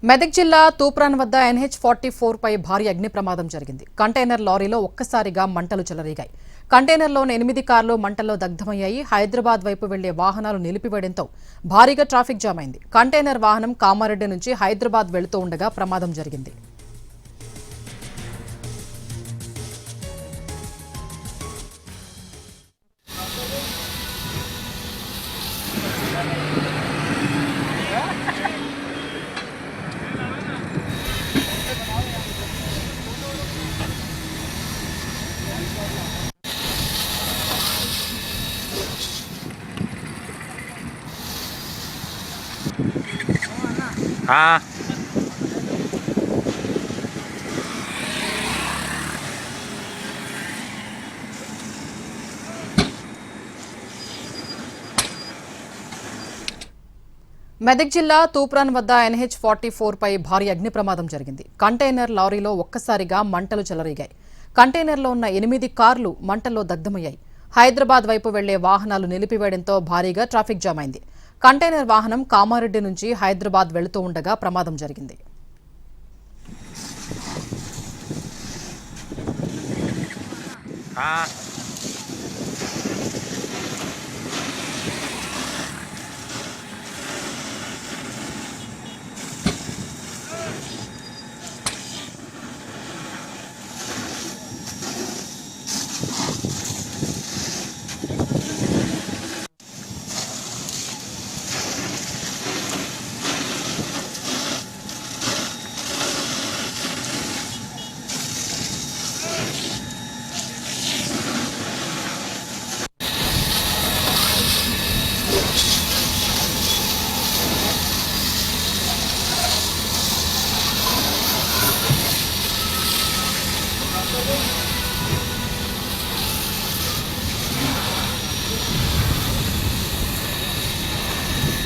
మెదక్ జిల్లా తూప్రాన్ వద్ద NH-44 పై భారీ అగ్ని ప్రమాదం జరిగింది. కంటైనర్ లారీలో ఒక్కసారిగా మంటలు చెలరేగాయి. కంటైనర్లోని 8 కార్లు మంటల్లో దగ్ధమయ్యాయి. హైదరాబాద్ వైపు వెళ్లే వాహనాలు నిలిపివేయడంతో భారీగా ట్రాఫిక్ జామ్ అయింది. కంటైనర్ వాహనం కామారెడ్డి నుంచి హైదరాబాద్ వెళుతూ ఉండగా ప్రమాదం జరిగింది. మెదక్ జిల్లా తూప్రాన్ వద్ద NH-44 పై భారీ అగ్ని ప్రమాదం జరిగింది. కంటైనర్ లారీలో ఒక్కసారిగా మంటలు చెలరేగాయి. కంటైనర్లో ఉన్న 8 కార్లు మంటల్లో దగ్ధమయ్యాయి. హైదరాబాద్ వైపు వెళ్లే వాహనాలు నిలిపివేయడంతో భారీగా ట్రాఫిక్ జామ్ అయింది. కంటైనర్ వాహనం కామారెడ్డి నుంచి హైదరాబాద్ వెళుతూ ఉండగా ప్రమాదం జరిగింది.